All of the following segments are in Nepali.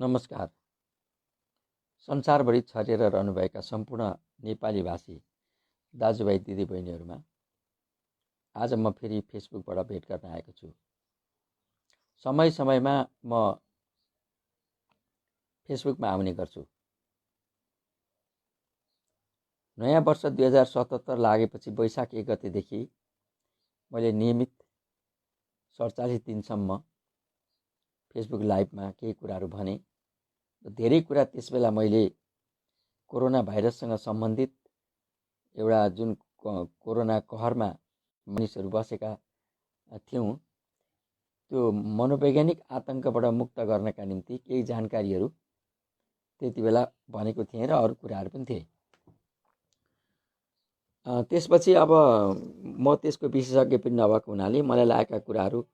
नमस्कार। संसारभरि छरिएर रहनुभएका सम्पूर्ण नेपाली भाषी दाजुभाइ दिदीबहिनीहरूमा आज म फेरि फेसबुकबाट भेट गर्न आएको छु। समय समयमा म फेसबुकमा आउने गर्छु। नयाँ वर्ष 2077 लागेपछि वैशाख 1 गतेदेखि मैले नियमित 47 दिनसम्म फेसबुक लाइभमा केही कुराहरू भने। धेरै कुरा त्यसबेला मैले कोरोना भाइरससँग सम्बन्धित एउटा जुन कोरोना कहरमा मानिसहरू बसेका थियौँ, त्यो मनोवैज्ञानिक आतंकबाट मुक्त गर्नका निम्ति केही जानकारीहरू त्यति बेला भनेको थिएँ र अरू कुराहरू पनि थिए। त्यसपछि अब म त्यसको विशेषज्ञ पनि नभएको हुनाले मलाई लागेका कुराहरू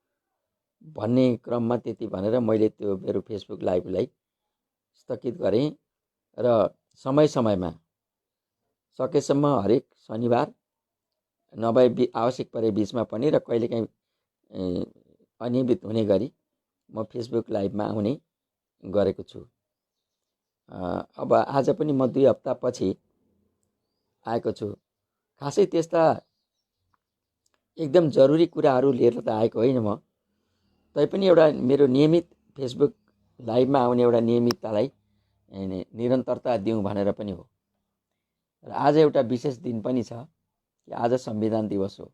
भन्ने क्रममा त्यति भनेर मैले त्यो मेरो फेसबुक लाइभलाई स्थगित गरेँ र समय समयमा सकेसम्म हरेक शनिबार नभए आवश्यक परे बिचमा पनि र कहिलेकाहीँ अनियमित हुने गरी म फेसबुक लाइभमा आउने गरेको छु। अब आज पनि म 2 हप्तापछि आएको छु। खासै त्यस्ता एकदम जरुरी कुराहरू लिएर त आएको होइन म, तैपनि एउटा मेरो नियमित फेसबुक लाइभमा आउने एउटा नियमिततालाई निरन्तरता दिउँ भनेर पनि हो। र आज एउटा विशेष दिन पनि छ कि आज संविधान दिवस हो।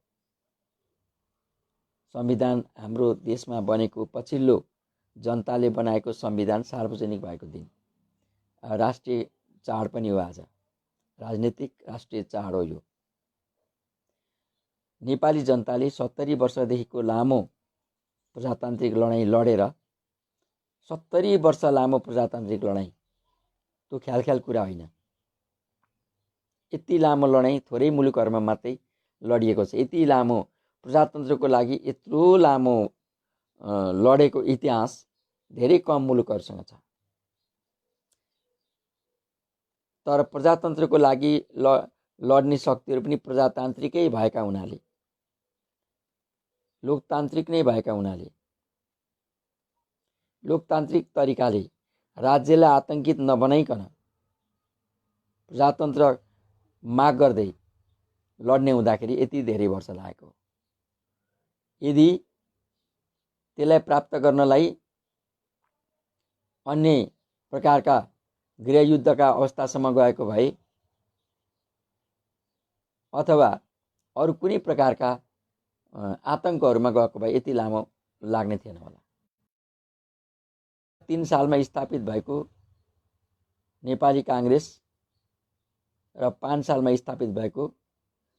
संविधान हाम्रो देशमा बनेको पछिल्लो जनताले बनाएको संविधान सार्वजनिक भएको दिन, राष्ट्रिय चाड पनि हो। आज राजनीतिक राष्ट्रिय चाड हो यो। नेपाली जनताले 70 वर्षदेखिको लामो प्रजातान्त्रिक लडाईँ लडेर 70 वर्ष लामो प्रजातान्त्रिक लडाईँ त्यो ख्याल कुरा होइन। यति लामो लडाईँ थोरै मुलुकहरूमा मात्रै लडिएको छ। यति लामो प्रजातन्त्रको लागि यत्रो लामो लडेको इतिहास धेरै कम मुलुकहरूसँग छ। तर प्रजातन्त्रको लागि लड्ने शक्तिहरू पनि प्रजातान्त्रिकै भएका हुनाले, लोकतान्त्रिक नै भएका हुनाले, लोकतान्त्रिक तरिकाले राज्यलाई आतंकित नबनाइकन प्रजातन्त्र माग गर्दै लड्ने हुँदाखेरि यति धेरै वर्ष लागेको। यदि त्यसलाई प्राप्त गर्नलाई अन्य प्रकारका गृहयुद्धका अवस्थासम्म गएको भए अथवा अरू कुनै प्रकारका आतंकहरूमा गएको भए यति लामो लाग्ने थिएन होला। 3 सालमा स्थापित भएको नेपाली काङ्ग्रेस र 5 सालमा स्थापित भएको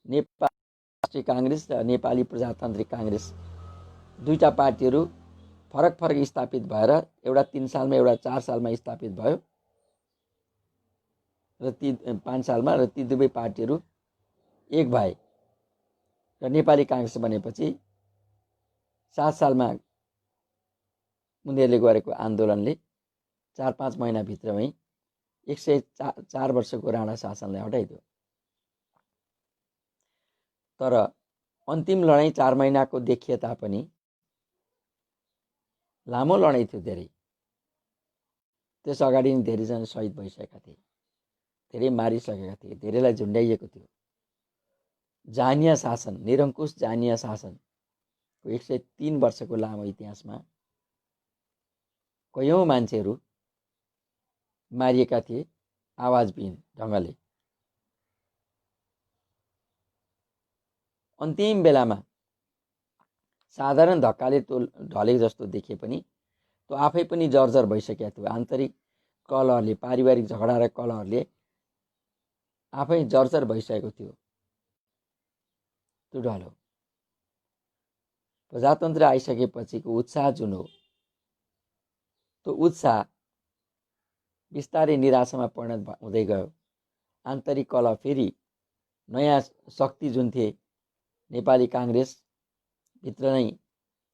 नेपाली राष्ट्रिय काङ्ग्रेस र नेपाली प्रजातान्त्रिक काङ्ग्रेस, दुईटा पार्टीहरू फरक फरक स्थापित भएर एउटा 3 सालमा एउटा 4 सालमा स्थापित भयो र ती 5 सालमा, र ती दुवै पार्टीहरू एक भए र नेपाली काङ्ग्रेस बनेपछि 7 सालमा उनीहरूले गरेको आन्दोलनले 4-5 महिनाभित्रमै 104 वर्षको राणा शासनलाई हटाइदियो। तर अन्तिम लडाईँ 4 महिनाको देखिए तापनि लामो लडाईँ थियो। धेरै त्यस अगाडि नै धेरैजना शहीद भइसकेका थिए, धेरै मारिसकेका थिए, धेरैलाई झुन्ड्याइएको थियो। जानिया शासन, निरङ्कुश जानिया शासनको 103 वर्षको लामो इतिहासमा कयौं मान्छेहरू मारिएका थिए आवाजविहीन ढङ्गले। अन्तिम बेलामा साधारण धक्काले त्यो ढलेको जस्तो देखिए पनि त्यो आफै पनि जर्जर भइसकेको थियो। आन्तरिक कलहरले, पारिवारिक झगडा र कलहरले आफै जर्जर भइसकेको थियो त्यो ढलो। प्रजातन्त्र आइसकेपछिको उत्साह जुन हो, त्यो उत्साह बिस्तारै निराशामा परिणत हुँदै गयो। आन्तरिक कलह फेरि नयाँ शक्ति जुन थिए नेपाली काङ्ग्रेस भित्र नै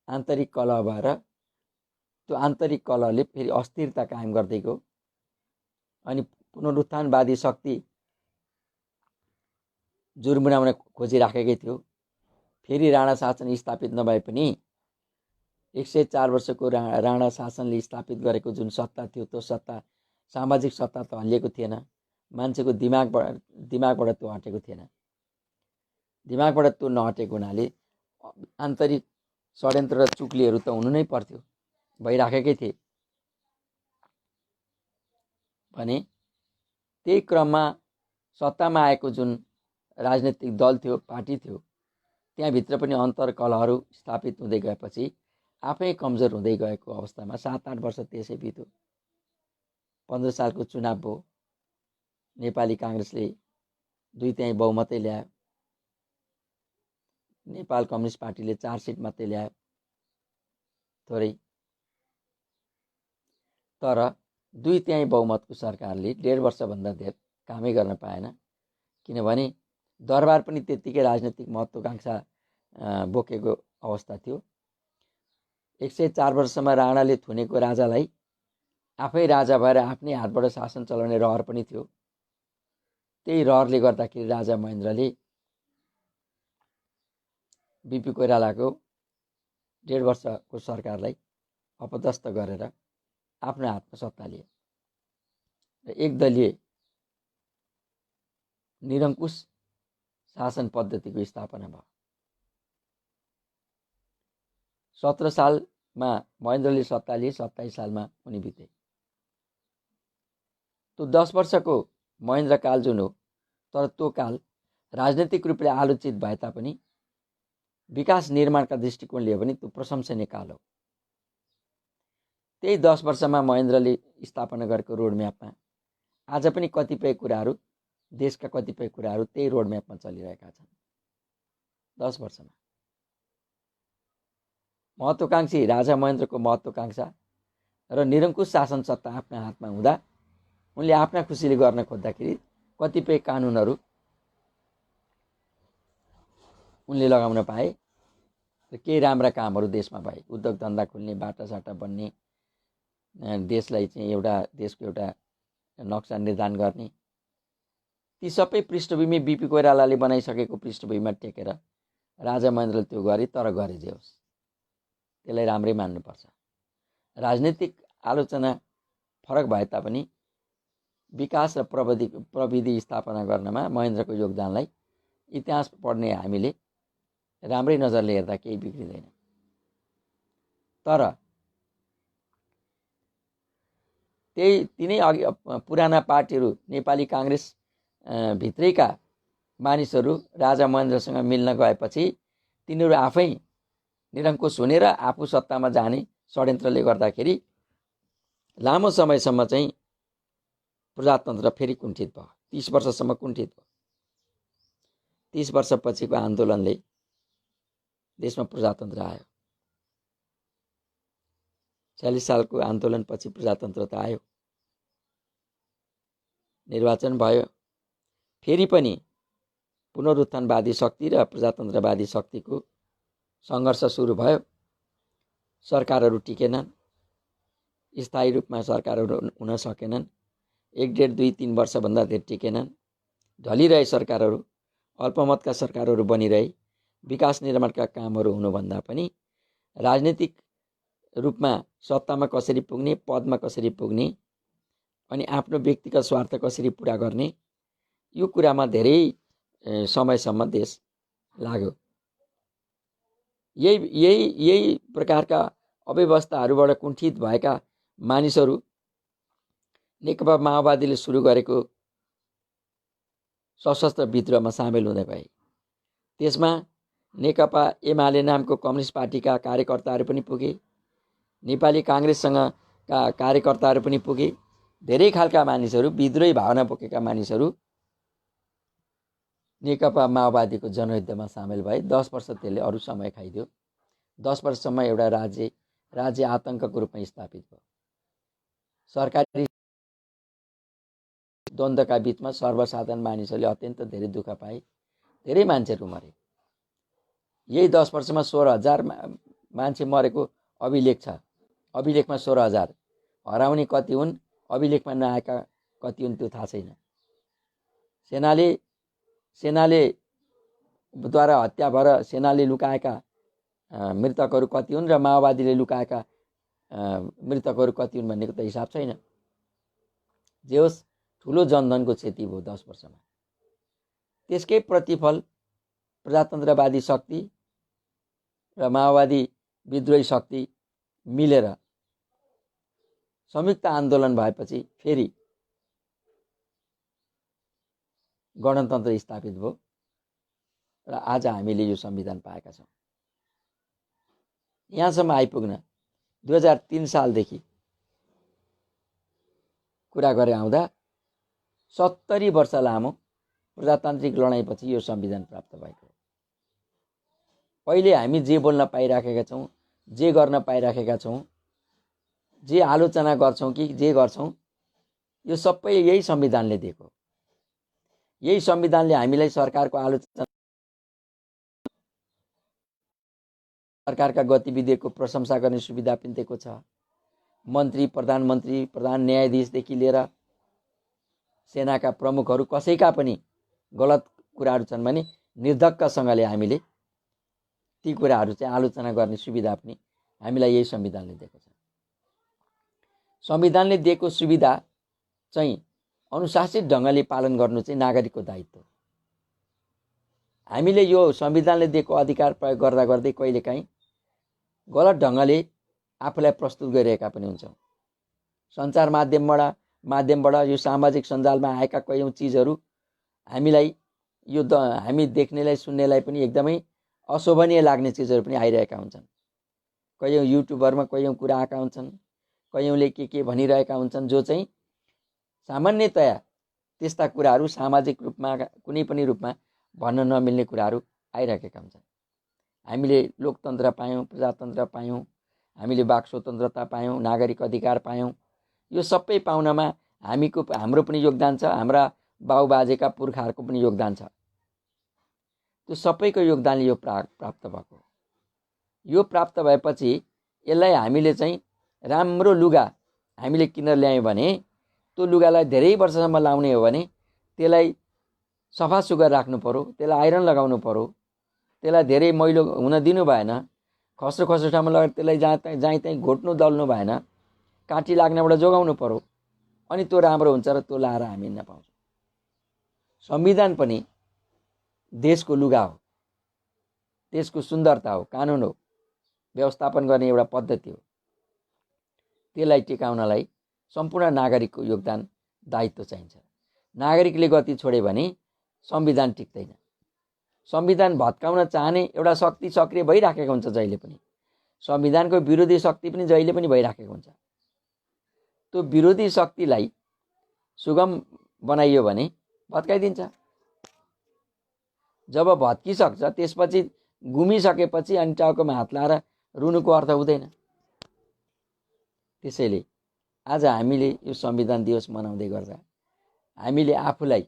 आन्तरिक कलह भएर त्यो आन्तरिक कलहले फेरि अस्थिरता कायम गर्दै गयो। अनि पुनरुत्थानवादी शक्ति जुर्मुनाउन खोजिराखेकै थियो। फेरि राणा शासन स्थापित नभए पनि 104 वर्षको राणा शासनले स्थापित गरेको जुन सत्ता थियो त्यो सत्ता सामाजिक सत्ता त हल्लिएको थिएन। मान्छेको दिमागबाट त्यो हटेको थिएन। दिमागबाट त्यो नहटेको हुनाले आन्तरिक षड्यन्त्र र चुक्लीहरू त हुनु नै पर्थ्यो, भइराखेकै थिए। भने त्यही क्रममा सत्तामा आएको जुन राजनैतिक दल थियो, पार्टी थियो, त्यहाँभित्र पनि अन्तर्कलहहरू स्थापित हुँदै गएपछि आफै कमजोर हुँदै गएको अवस्थामा 7-8 वर्ष त्यसै बित्यो। 15 सालको चुनाव भयो। नेपाली काङ्ग्रेसले 2/3 बहुमतै ल्यायो। नेपाल कम्युनिस्ट पार्टीले 4 सिट मात्रै ल्यायो, थोरै। तर 2/3 बहुमतको सरकारले 1.5 वर्षभन्दा धेरै कामै गर्न पाएन। किनभने दरबार पनि त्यत्तिकै राजनैतिक महत्त्वाकांक्षा बोकेको अवस्था थियो। 104 वर्षमा राणाले थुनेको राजालाई आफै राजा भएर आफ्नै हातबाट शासन चलाउने रहर पनि थियो। त्यही रहरले गर्दाखेरि राजा महेन्द्रले बिपी कोइरालाको 1.5 वर्षको सरकारलाई अपदस्थ गरेर आफ्नो हातमा सत्ता लिए र एकदलीय निरङ्कुश शासन पद्धतिको स्थापना भयो। 17 सालमा महेन्द्रले सत्ता लिए, 27 सालमा उनी बिते। त्यो 10 वर्षको महेन्द्र काल जुन हो, तर त्यो काल राजनैतिक रूपले आलोचित भए तापनि विकास निर्माणका दृष्टिकोणले हो भने त्यो प्रशंसनीय काल हो। त्यही 10 वर्षमा महेन्द्रले स्थापना गरेको रोडम्यापमा आज पनि कतिपय कुराहरू, देशका कतिपय कुराहरू त्यही रोडम्यापमा चलिरहेका छन्। 10 वर्षमा महत्त्वाकांक्षी राजा महेन्द्रको महत्त्वाकांक्षा र निरङ्कुश शासन सत्ता आफ्ना हातमा हुँदा उनले आफ्ना खुसीले गर्न खोज्दाखेरि कतिपय कानुनहरू उनले लगाउन पाए र केही राम्रा कामहरू देशमा भए। उद्योग धन्दा खुल्ने, बाटासाटा बन्ने, देशलाई चाहिँ देशको एउटा नक्सा निर्धारण गर्ने, ती सबै पृष्ठभूमि बिपी कोइरालाले बनाइसकेको पृष्ठभूमिमा टेकेर राजा महेन्द्रले त्यो गरे। तर गरे जे होस्, त्यसलाई राम्रै मान्नुपर्छ। राजनीतिक आलोचना फरक भए तापनि विकास र प्रविधि स्थापना गर्नमा महेन्द्रको योगदानलाई इतिहास पढ्ने हामीले राम्रै नजरले हेर्दा केही बिग्रिँदैन। तर तिनै अघि पुराना पार्टीहरू, नेपाली काङ्ग्रेस भित्रैका मानिसहरू राजा महेन्द्रसँग मिल्न गएपछि तिनीहरू आफै निरङ्कुश हुने र आफू सत्तामा जाने षड्यन्त्रले गर्दाखेरि लामो समयसम्म चाहिँ प्रजातन्त्र फेरि कुण्ठित भयो। 30 वर्षसम्म कुण्ठित भयो। 30 वर्षपछिको आन्दोलनले देशमा प्रजातन्त्र आयो। 46 सालको आन्दोलनपछि प्रजातन्त्र त आयो, निर्वाचन भयो। फेरि पनि पुनरुत्थानवादी शक्ति र प्रजातन्त्रवादी शक्तिको सङ्घर्ष सुरु भयो। सरकारहरू टिकेनन्, स्थायी रूपमा सरकारहरू हुन सकेनन्। 1, 1.5, 2, 3 वर्षभन्दा धेरै टिकेनन्। ढलिरहे सरकारहरू, अल्पमतका सरकारहरू बनिरहे। विकास निर्माणका कामहरू हुनुभन्दा पनि राजनीतिक रूपमा सत्तामा कसरी पुग्ने, पदमा कसरी पुग्ने अनि आफ्नो व्यक्तिगत स्वार्थ कसरी पुरा गर्ने, यो कुरामा धेरै समयसम्म देश लाग्यो। यही प्रकारका अव्यवस्थाहरूबाट कुण्ठित भएका मानिसहरू नेकपा माओवादीले सुरु गरेको सशस्त्र विद्रोहमा सामेल हुँदै भए। त्यसमा नेकपा एमाले नामको कम्युनिस्ट पार्टीका कार्यकर्ताहरू पनि पुगे, नेपाली काङ्ग्रेससँगका कार्यकर्ताहरू पनि पुगे। धेरै खालका मानिसहरू, विद्रोही भावना बोकेका मानिसहरू नेकपा माओवादीको जनयुद्धमा सामेल भए। 10 वर्ष त्यसले अरू समय खाइदियो। 10 वर्षसम्म एउटा राज्य आतङ्कको रूपमा स्थापित भयो। सरकारी द्वन्द्वका बिचमा सर्वसाधारण मानिसहरूले अत्यन्त धेरै दुःख पाए, धेरै मान्छेहरू मरे। यही 10 वर्षमा 16,000 मान्छे मरेको अभिलेख छ। अभिलेखमा 16,000, हराउने कति हुन्, अभिलेखमा नआएका कति हुन् त्यो थाहा छैन। सेनाले द्वारा हत्या भएर सेनाले लुकाएका मृतकहरू कति हुन् र माओवादीले लुकाएका मृतकहरू कति हुन् भन्नेको त हिसाब छैन। जे होस्, ठुलो जनधनको क्षति भयो 10 वर्षमा। त्यसकै प्रतिफल प्रजातन्त्रवादी शक्ति र माओवादी विद्रोही शक्ति मिलेर संयुक्त आन्दोलन भएपछि फेरि गणतन्त्र स्थापित भयो र आज हामीले यो संविधान पाएका छौँ। यहाँसम्म आइपुग्न 2003 सालदेखि कुरा गरे आउँदा 70 वर्ष लामो प्रजातान्त्रिक लडाइँपछि यो संविधान प्राप्त भएको हो। अहिले हामी जे बोल्न पाइराखेका छौँ, जे गर्न पाइराखेका छौँ, जे आलोचना गर्छौँ कि जे गर्छौँ, यो सबै यही संविधानले दिएको। यही संविधानले हामीलाई सरकारको आलोचना, सरकारका गतिविधिको प्रशंसा गर्ने सुविधा पनि दिएको छ। मन्त्री, प्रधानमन्त्री, प्रधान न्यायाधीशदेखि लिएर सेनाका प्रमुखहरू कसैका पनि गलत कुराहरू छन् भने निर्धक्कसँगले हामीले ती कुराहरू चाहिँ आलोचना गर्ने सुविधा पनि हामीलाई यही संविधानले दिएको छ। संविधानले दिएको सुविधा चाहिँ अनुशासित ढङ्गले पालन गर्नु चाहिँ नागरिकको दायित्व हो। हामीले यो संविधानले दिएको अधिकार प्रयोग गर्दा गर्दै कहिलेकाहीँ गलत ढङ्गले आफूलाई प्रस्तुत गरिरहेका पनि हुन्छौँ। सञ्चार माध्यमबाट यो सामाजिक सञ्जालमा आएका कयौँ चिजहरू हामीलाई यो हामी देख्नेलाई सुन्नेलाई पनि एकदमै अशोभनीय लाग्ने चिजहरू पनि आइरहेका हुन्छन्। कयौँ युट्युबरमा कयौँ कुरा आएका हुन्छन्, कयौँले के भनिरहेका हुन्छन्, जो चाहिँ सामान्यतया त्यस्ता कुराहरू सामाजिक रूपमा कुनै पनि रूपमा भन्न नमिल्ने कुराहरू आइरहेका हुन्छन्। हामीले लोकतन्त्र पायौँ, प्रजातन्त्र पायौँ, हामीले वाक स्वतन्त्रता पायौँ, नागरिक अधिकार पायौँ। यो सबै पाउनमा हाम्रो पनि योगदान छ, हाम्रा बाउबाजेका पुर्खाहरूको पनि योगदान छ। त्यो सबैको योगदानले यो प्राप्त भएको। यो प्राप्त भएपछि यसलाई हामीले चाहिँ राम्रो लुगा हामीले किनेर ल्यायौँ भने त्यो लुगालाई धेरै वर्षसम्म लाउने हो भने त्यसलाई सफा सुग्घर राख्नु पर्यो, त्यसलाई आइरन लगाउनु पर्यो, त्यसलाई धेरै मैलो हुन दिनु भएन, खस्रो ठाउँमा लगेर त्यसलाई जहीँ तहीँ घोट्नु दल्नु भएन, काँटी लाग्नेबाट जोगाउनु पर्यो, अनि त्यो राम्रो हुन्छ र त्यो लाएर हामी हिँड्न पाउँछौँ। संविधान पनि देशको लुगा हो, देशको सुन्दरता हो, कानुन हो, व्यवस्थापन गर्ने एउटा पद्धति हो। त्यसलाई टिकाउनलाई सम्पूर्ण नागरिकको योगदान, दायित्व चाहिन्छ। नागरिकले गति छोड्यो भने संविधान टिक्दैन। संविधान भत्काउन चाहने एउटा शक्ति सक्रिय भइराखेको हुन्छ जहिले पनि। संविधानको विरोधी शक्ति पनि जहिले पनि भइराखेको हुन्छ। त्यो विरोधी शक्तिलाई सुगम बनाइयो भने भत्काइदिन्छ। जब भत्किसक्छ त्यसपछि गुमिसकेपछि अनि टाउकोमा हात लाएर रुनुको अर्थ हुँदैन। त्यसैले आज हामीले यो संविधान दिवस मनाउँदै गर्दा हामीले आफूलाई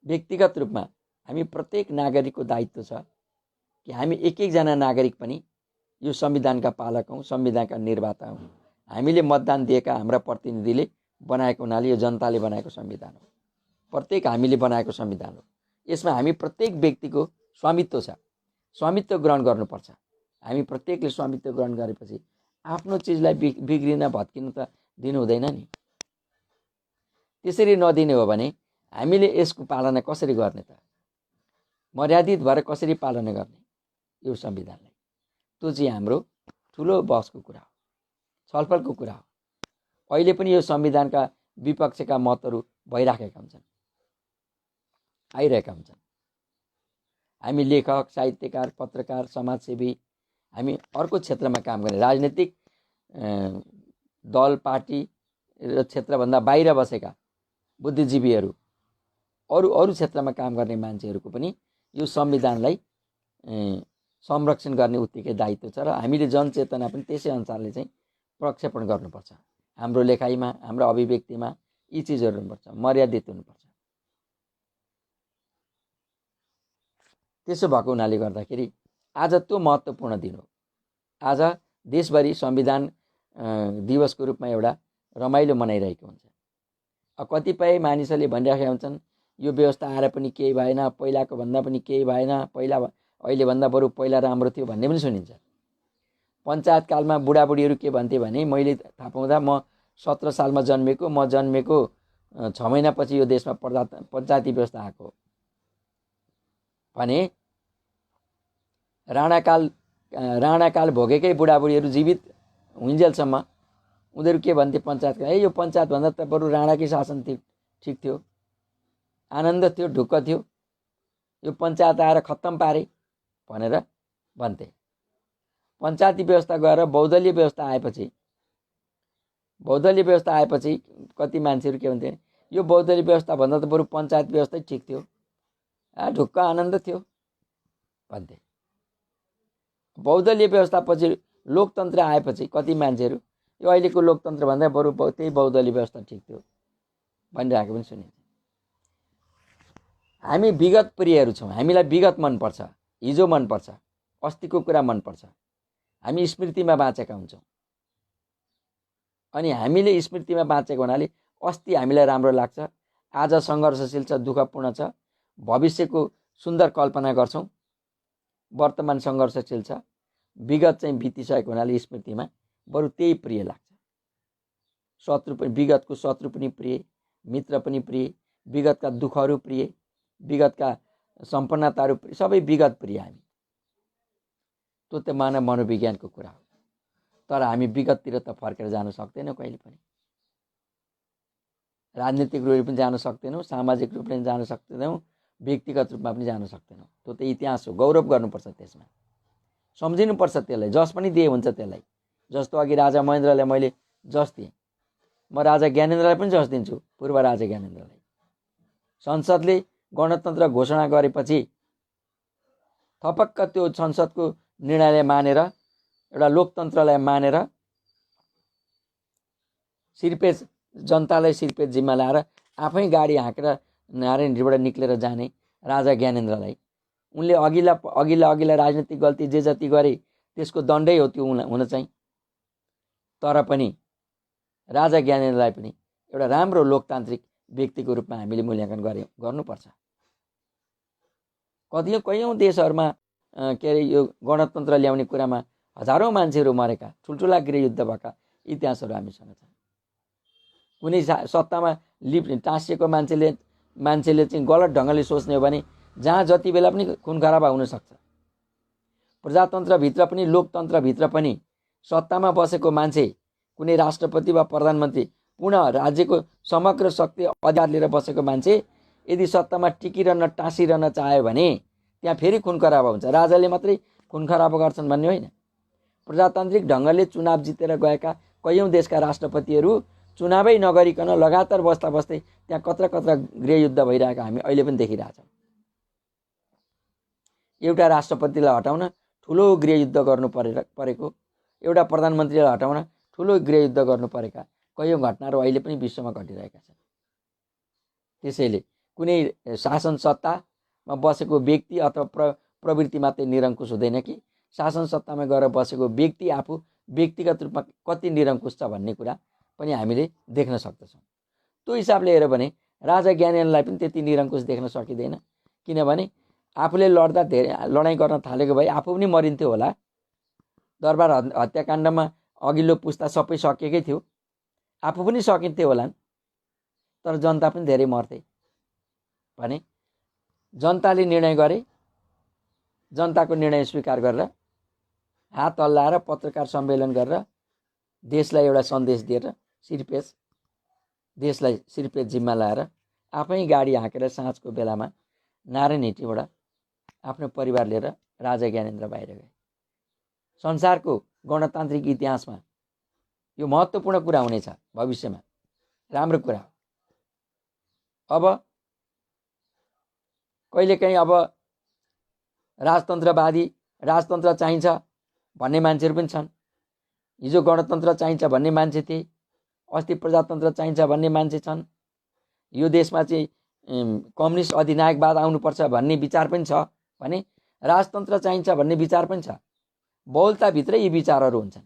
व्यक्तिगत रूपमा हामी प्रत्येक नागरिकको दायित्व छ कि हामी एक एकजना नागरिक पनि यो संविधानका पालक हौँ, संविधानका निर्माता हौँ। हामीले मतदान दिएका हाम्रा प्रतिनिधिले बनाएको हुनाले यो जनताले बनाएको संविधान हो, प्रत्येक हामीले बनाएको संविधान हो। यसमा हामी प्रत्येक व्यक्तिको स्वामित्व छ, स्वामित्व ग्रहण गर्नुपर्छ। हामी प्रत्येकले स्वामित्व ग्रहण गरेपछि आफ्नो चिजलाई बिग्रिन भत्किनु त दिनु हुँदैन नि। त्यसरी नदिने हो भने हामीले यसको पालना कसरी गर्ने त? मर्यादित भएर कसरी पालना गर्ने यो संविधानलाई? त्यो चाहिँ हाम्रो ठुलो बहसको कुरा हो, छलफलको कुरा हो। अहिले पनि यो संविधानका विपक्षका मतहरू भइराखेका हुन्छन्, आइरहेका हुन्छन्। हामी लेखक, साहित्यकार, पत्रकार, समाजसेवी, हामी अर्को क्षेत्रमा काम गर्ने राजनीतिक दल, पार्टी र क्षेत्रभन्दा बाहिर बसेका बुद्धिजीवीहरू, अरू क्षेत्रमा काम गर्ने मान्छेहरूको पनि यो संविधानलाई संरक्षण गर्ने उत्तिकै दायित्व छ र हामीले जनचेतना पनि त्यसै अनुसारले चाहिँ प्रक्षेपण गर्नुपर्छ। हाम्रो लेखाइमा, हाम्रो अभिव्यक्तिमा यी चिजहरू हुनुपर्छ, मर्यादित हुनुपर्छ। त्यसो भएको हुनाले गर्दाखेरि आज त्यो महत्त्वपूर्ण दिन हो। आज देशभरि संविधान दिवसको रूपमा एउटा रमाइलो मनाइरहेको हुन्छ। कतिपय मानिसहरूले भनिराखेका हुन्छन् यो व्यवस्था आएर पनि केही भएन, पहिलाको भन्दा पनि केही भएन, अहिले भन्दा बरु पहिला राम्रो थियो भन्ने पनि सुनिन्छ। पञ्चायत कालमा बुढाबुढीहरू के भन्थे भने मैले थाहा पाउँदा म 17 सालमा जन्मेको, म जन्मेको 6 महिनापछि यो देशमा पञ्चायती व्यवस्था आएको भने राणाकाल भोगेकै बुढाबुढीहरू जीवित हुन्जेलसम्म उनीहरू के भन्थे पञ्चायतका, यो पञ्चायतभन्दा त बरु राणाकै शासन ठिक थियो, आनन्द थियो, ढुक्क थियो, यो पञ्चायत आएर खत्तम पारे भनेर भन्थे। पञ्चायती व्यवस्था गएर बहुदलीय व्यवस्था आएपछि कति मान्छेहरू के भन्थे, यो बहुदलीय व्यवस्था भन्दा त बरु पञ्चायत व्यवस्थै ठिक थियो, ढुक्क आनन्द थियो भन्थे। बहुदलीय व्यवस्थापछि लोकतन्त्र आएपछि कति मान्छेहरू यो अहिलेको लोकतन्त्र भन्दा बरु त्यही बहुदलीय व्यवस्था ठिक थियो भनिरहेको पनि सुनिन्छ। हामी विगत प्रियहरू छौँ, हामीलाई विगत मनपर्छ, हिजो मनपर्छ, अस्तिको कुरा मनपर्छ, हामी स्मृतिमा बाँचेका हुन्छौँ। अनि हामीले स्मृतिमा बाँचेको हुनाले अस्ति हामीलाई राम्रो लाग्छ, आज सङ्घर्षशील छ, दुःखपूर्ण छ, भविष्यको सुन्दर कल्पना गर्छौँ, वर्तमान सङ्घर्षशील छ, विगत चाहिँ बितिसकेको हुनाले स्मृतिमा बरु त्यही प्रिय लाग्छ। शत्रु पनि, विगतको शत्रु पनि प्रिय, मित्र पनि प्रिय, विगतका दुःखहरू प्रिय, विगतका सम्पन्नताहरू प्रिय, सबै विगत प्रिय हामी। त्यो त मानव मनोविज्ञानको कुरा हो। तर हामी विगततिर त फर्केर जान सक्दैनौँ, कहिले पनि राजनीतिक रूपले पनि जान सक्दैनौँ, सामाजिक रूपले पनि जान सक्दैनौँ, व्यक्तिगत रूपमा पनि जान सक्दैनौँ। त्यो त इतिहास हो, गौरव गर्नुपर्छ त्यसमा, सम्झिनुपर्छ त्यसलाई, जस पनि दिए हुन्छ त्यसलाई। जस्तो अघि राजा महेन्द्रलाई मैले जस दिएँ, म राजा ज्ञानेन्द्रलाई पनि जस दिन्छु, पूर्व राजा ज्ञानेन्द्रलाई। संसदले गणतन्त्र घोषणा गरेपछि थपक्क त्यो संसदको निर्णयलाई मानेर, एउटा लोकतन्त्रलाई मानेर सिर्पेज, जनतालाई सिर्पेज जिम्मा लाएर आफै गाडी हाँकेर नारायणहीबाट निक्लेर जाने राजा ज्ञानेन्द्रलाई, उनले अघिल्ला राजनीतिक गल्ती जे जति गरे त्यसको दण्डै हो त्यो हुन चाहिँ। तर पनि राजा ज्ञानेन्द्रलाई पनि एउटा राम्रो लोकतान्त्रिक व्यक्तिको रूपमा हामीले मूल्याङ्कन गर्नुपर्छ। कयौँ देशहरूमा के अरे यो गणतन्त्र ल्याउने कुरामा हजारौँ मान्छेहरू मरेका, ठुल्ठुला गृहयुद्ध भएका इतिहासहरू हामीसँग छन्। कुनै सत्तामा टाँसिएको मान्छेले चाहिँ गलत ढङ्गले सोच्ने हो भने जहाँ जति बेला पनि खुन खराबा हुनसक्छ। प्रजातन्त्रभित्र पनि, लोकतन्त्रभित्र पनि सत्तामा बसेको मान्छे, कुनै राष्ट्रपति वा प्रधानमन्त्री, पूर्ण राज्यको समग्र शक्ति अधिकार लिएर बसेको मान्छे यदि सत्तामा टिकिरहन, टाँसिरहन चाह्यो भने त्यहाँ फेरि खुन खराबा हुन्छ। राजाले मात्रै खुन खराबा गर्छन् भन्ने होइन। प्रजातान्त्रिक ढङ्गले चुनाव जितेर गएका कयौँ देशका राष्ट्रपतिहरू चुनावै नगरिकन लगातार बस्दै त्यहाँ कत्र गृहयुद्ध भइरहेको हामी अहिले पनि देखिरहेछौँ। एउटा राष्ट्रपतिलाई हटाउन ठुलो गृहयुद्ध गर्नु परेको, एउटा प्रधानमन्त्रीलाई हटाउन ठुलो गृहयुद्ध गर्नु परेका कयौँ घटनाहरू अहिले पनि विश्वमा घटिरहेका छन्। त्यसैले कुनै शासन सत्तामा बसेको व्यक्ति अथवा प्रवृत्ति मात्रै निरङ्कुश हुँदैन कि शासन सत्तामा गएर बसेको व्यक्ति आफू व्यक्तिगत रूपमा कति निरङ्कुश छ भन्ने कुरा पनि हामीले देख्न सक्दछौँ। त्यो हिसाबले हेऱ्यो भने राजा ज्ञानेन्द्रलाई पनि त्यति निरङ्कुश देख्न सकिँदैन, किनभने आफूले लड्दा धेरै लडाइँ गर्न थालेको भए आफू पनि मरिन्थ्यो होला। दरबार हत्याकाण्डमा अघिल्लो पुस्ता सबै सकिएकै थियो, आफू पनि सकिन्थ्यो होलान्, तर जनता पनि धेरै मर्थे भने जनताले निर्णय गरे, जनताको निर्णय स्वीकार गरेर हात हल्लाएर पत्रकार सम्मेलन गरेर देशलाई एउटा सन्देश दिएर देशलाई सिर्पेज जिम्मा लाएर आफै गाडी हाँकेर साँझको बेलामा नारायणहिटीबाट आफ्नो परिवार लिएर राजा ज्ञानेन्द्र बाहिर गए। संसारको गणतान्त्रिक इतिहासमा यो महत्त्वपूर्ण कुरा हुनेछ भविष्यमा, राम्रो कुरा हो। अब कहिलेकाहीँ अब राजतन्त्र चाहिन्छ भन्ने मान्छेहरू पनि छन्। हिजो गणतन्त्र चाहिन्छ भन्ने मान्छे थिए, अस्ति प्रजातन्त्र चाहिन्छ भन्ने मान्छे छन्। यो देशमा चाहिँ कम्युनिस्ट अधिनायकवाद आउनुपर्छ भन्ने विचार पनि छ भने राजतन्त्र चाहिन्छ भन्ने विचार पनि छ। बहुलताभित्रै यी विचारहरू हुन्छन्।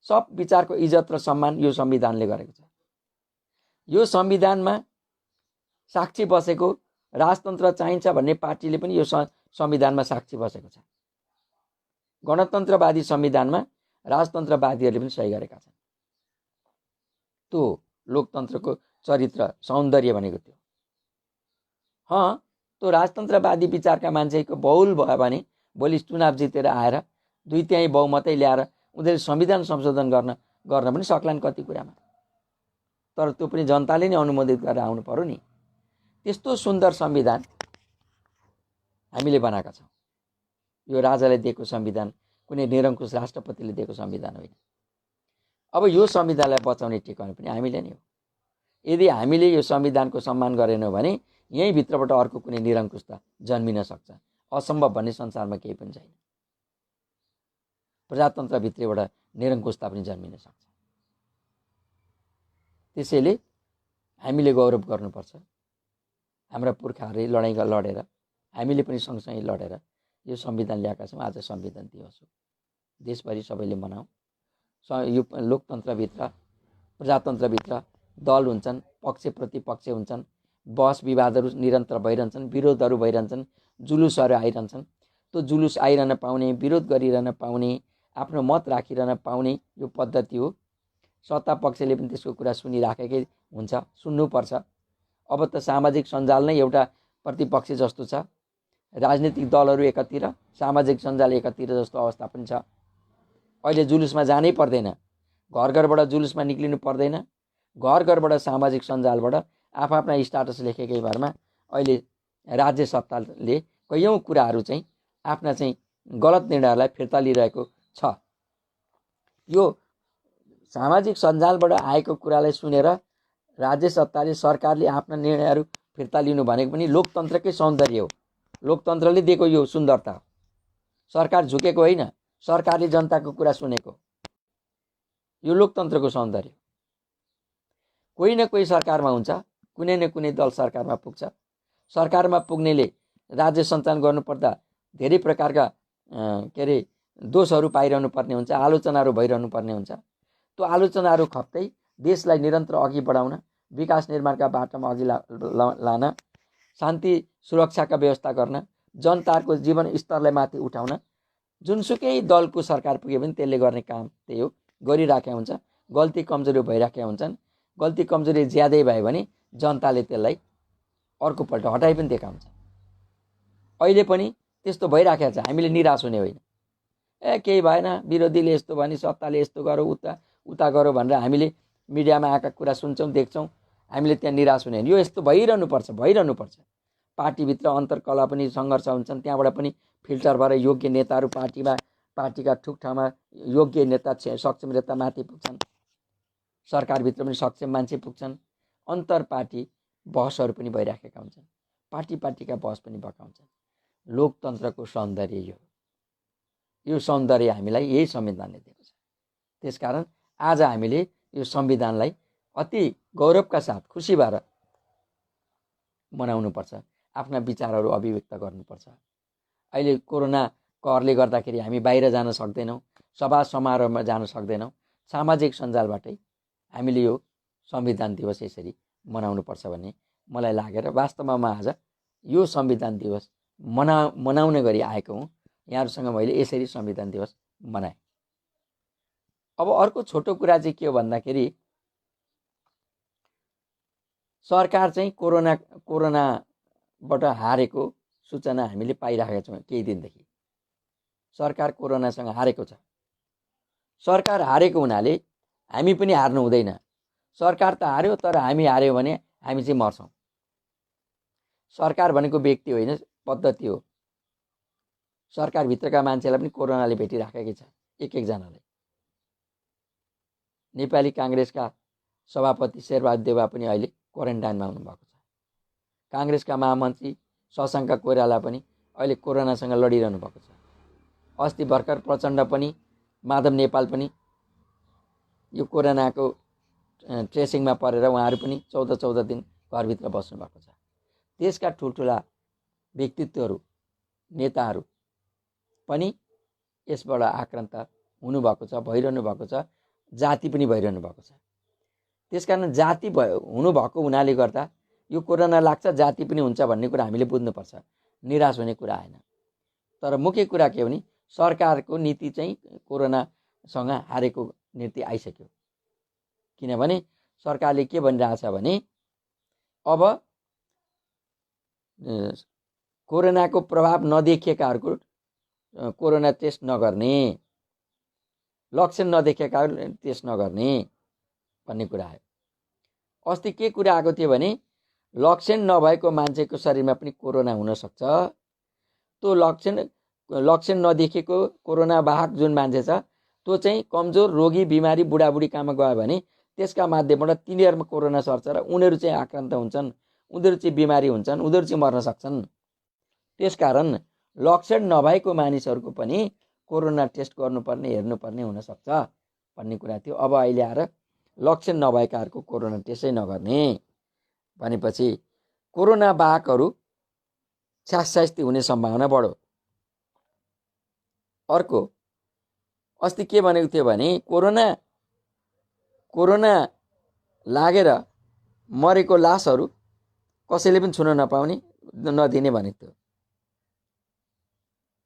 सब विचारको इज्जत र सम्मान यो संविधानले गरेको छ। यो संविधानमा साक्षी बसेको राजतन्त्र चाहिन्छ भन्ने पार्टीले पनि यो संविधानमा साक्षी बसेको छ। गणतन्त्रवादी संविधानमा राजतन्त्रवादीहरूले पनि सही गरेका छन्। त्यो लोकतन्त्रको चरित्र सौन्दर्य भनेको त्यो। त्यो राजतन्त्रवादी विचारका मान्छेको बहुल भयो भने भोलि चुनाव जितेर आएर 2/3 बहुमतै ल्याएर उनीहरूले संविधान संशोधन गर्न पनि सक्लान् कति कुरामा। तर त्यो पनि जनताले नै अनुमोदित गरेर आउनु पर्यो नि। त्यस्तो सुन्दर संविधान हामीले बनाएका छौँ। यो राजाले दिएको संविधान, कुनै निरङ्कुश राष्ट्रपतिले दिएको संविधान होइन। अब यो संविधानलाई बचाउने टिकाउने पनि हामीले नै हो। यदि हामीले यो संविधानको सम्मान गरेनौँ भने यहीँ भित्रबाट अर्को कुनै निरङ्कुशता जन्मिन सक्छ। असम्भव भन्ने संसारमा केही पनि छैन। प्रजातन्त्रभित्रबाट निरङ्कुशता पनि जन्मिन सक्छ। त्यसैले हामीले गौरव गर्नुपर्छ। हाम्रा पुर्खाहरूले लडाइँ लडेर हामीले पनि सँगसँगै लडेर यो संविधान ल्याएका छौँ। आज संविधान दिवस हो, देशभरि सबैले मनाऊ। यो लोकतन्त्रभित्र, प्रजातन्त्रभित्र दल हुन्छन्, पक्ष प्रतिपक्ष हुन्छन्, बहस विवादहरू निरन्तर भइरहन्छन्, विरोधहरू भइरहन्छन्, जुलुसहरू आइरहन्छन्। त्यो जुलुस आइरहन पाउने, विरोध गरिरहन पाउने, आफ्नो मत राखिरहन पाउने यो पद्धति हो। सत्ता पक्षले पनि त्यसको कुरा सुनिराखेकै हुन्छ, सुन्नुपर्छ। अब त सामाजिक सञ्जाल नै एउटा प्रतिपक्ष जस्तो छ। राजनीतिक दलहरू एकातिर, सामाजिक सञ्जाल एकातिर जस्तो अवस्था पनि छ। अहिले जुलुसमा जानै पर्दैन, घर घरबाट जुलुसमा निक्लिनु पर्दैन। घर घरबाट सामाजिक सञ्जालबाट आफ्ना स्टाटस लेखेकै भरमा अहिले राज्य सत्ताले कैयौँ कुराहरू चाहिँ आफ्ना चाहिँ गलत निर्णयहरूलाई फिर्ता लिइरहेको छ। यो सामाजिक सञ्जालबाट आएको कुरालाई सुनेर राज्य सत्ताले, सरकारले आफ्ना निर्णयहरू फिर्ता लिनु भनेको पनि लोकतन्त्रकै सौन्दर्य हो। लोकतन्त्रले दिएको यो सुन्दरता हो। सरकार झुकेको होइन, सरकारले जनताको कुरा सुनेको। यो लोकतन्त्रको सौन्दर्य। कोही न कोही सरकारमा हुन्छ, कुनै न कुनै दल सरकारमा पुग्छ। सरकारमा पुग्नेले राज्य सञ्चालन गर्नुपर्दा धेरै प्रकारका दोषहरू पाइरहनु पर्ने हुन्छ, आलोचनाहरू भइरहनु पर्ने हुन्छ। त्यो आलोचनाहरू खप्दै देशलाई निरन्तर अघि बढाउन, विकास निर्माणका बाटोमा अघि लान, शान्ति सुरक्षाका व्यवस्था गर्न, जनताहरूको जीवन स्तरलाई माथि उठाउन जुनसुकै दलको सरकार पुगे पनि त्यसले गर्ने काम त्यही हो, गरिराखेका हुन्छ। गल्ती कमजोरी भइराखेका हुन्छन्। गल्ती कमजोरी ज्यादै भयो भने जनताले त्यसलाई अर्कोपल्ट हटाइ पनि दिएका हुन्छ। अहिले पनि त्यस्तो भइराखेको छ। हामीले निराश हुने होइन। केही भएन, विरोधीले यस्तो भने, सत्ताले यस्तो गरौँ, उता गरौँ भनेर हामीले मिडियामा आएका कुरा सुन्छौँ, देख्छौँ। हामीले त्यहाँ निराश हुने होइन। यो यस्तो भइरहनुपर्छ। पार्टीभित्र अन्तर्कला पनि सङ्घर्ष हुन्छन्, त्यहाँबाट पनि फिल्टर भएर योग्य नेताहरू पार्टीका ठुक ठाउँमा योग्य नेता, सक्षम नेता माथि पुग्छन्। सरकारभित्र पनि सक्षम मान्छे पुग्छन्। अन्तर पार्टी बहसहरू पनि भइराखेका हुन्छन्। पार्टीका बहस पनि भएका हुन्छन्। लोकतन्त्रको सौन्दर्य यो सौन्दर्य हामीलाई यही संविधानले दिएको छ। त्यसकारण आज हामीले यो संविधानलाई अति गौरवका साथ, खुसी भएर मनाउनुपर्छ। आफ्ना विचारहरू अभिव्यक्त गर्नुपर्छ। अहिले कोरोना कहरले गर्दाखेरि हामी बाहिर जान सक्दैनौँ, सभा समारोहमा जान सक्दैनौँ। सामाजिक सञ्जालबाटै हामीले यो संविधान दिवस यसरी मनाउनुपर्छ भन्ने मलाई लागेर वास्तवमा म आज यो संविधान दिवस मनाउने गरी आएको हुँ। यहाँहरूसँग मैले यसरी संविधान दिवस मनाएँ। अब अर्को छोटो कुरा चाहिँ के हो भन्दाखेरि सरकार चाहिँ कोरोनाबाट हारेको सूचना हामीले पाइराखेका छौँ केही दिनदेखि। सरकार कोरोनासँग हारेको छ। सरकार हारेको हुनाले हामी पनि हार्नु हुँदैन। सरकार त हार्यो, तर हामी हार्यो भने हामी चाहिँ मर्छौँ। सरकार भनेको व्यक्ति होइन, पद्धति हो। सरकारभित्रका मान्छेलाई पनि कोरोनाले भेटिराखेकै छ, एकजनालाई। नेपाली काङ्ग्रेसका सभापति शेरबहादुर देउवा पनि अहिले क्वारेन्टाइनमा हुनुभएको छ। काङ्ग्रेसका महामन्त्री शशाङ्क कोइराला पनि अहिले कोरोनासँग लडिरहनु भएको छ। अस्ति भर्खर प्रचण्ड पनि, माधव नेपाल पनि यो कोरोनाको ट्रेसिङमा परेर उहाँहरू पनि 14 दिन घरभित्र बस्नुभएको छ। देशका ठुल्ठुला व्यक्तित्वहरू, नेताहरू पनि यसबाट आक्रान्त हुनुभएको छ, भइरहनु भएको छ। जाति पनि भइरहनु भएको छ। त्यसकारण जाति हुनुभएको हुनाले गर्दा यो कोरोना लाग्छ, जाति पनि हुन्छ भन्ने कुरा हामीले बुझ्नुपर्छ। निराश हुने कुरा आएन। तर मुख्य कुरा के हो भने सरकारको नीति चाहिँ कोरोना सँग हारेको नीति आइसक्यो। किनभने सरकारले के भनिरहेछ भने अब कोरोनाको प्रभाव नदेखिएकाहरूको कोरोना टेस्ट नगर्ने, लक्षण नदेखेकाहरू टेस्ट नगर्ने भन्ने कुरा आयो। अस्ति के कुरा आएको थियो भने लक्षण नभएको मान्छेको शरीरमा पनि कोरोना हुन सक्छ। त्यो लक्षण नदेखेको कोरोना वाहक जुन मान्छे छ त्यो चाहिँ कमजोर रोगी बिमारी बुढाबुढी कहाँमा गयो भने त्यसका माध्यमबाट तिनीहरूमा कोरोना सर्छ र उनीहरू चाहिँ आक्रान्त हुन्छन्, उनीहरू चाहिँ बिमारी हुन्छन्, उनीहरू चाहिँ मर्न सक्छन्। त्यसकारण लक्षण नभएको मानिसहरूको पनि कोरोना टेस्ट गर्नुपर्ने, हेर्नुपर्ने हुनसक्छ भन्ने कुरा थियो। अब अहिले आएर लक्षण नभएकाहरूको कोरोना टेस्टै नगर्ने भनेपछि कोरोना वाहकहरू छ्यासछ्यास्ती हुने सम्भावना बढ्यो। अर्को अस्ति के भनेको थियो भने कोरोना लागेर मरेको लासहरू कसैले पनि छुन नपाउने, नदिने भनेको थियो।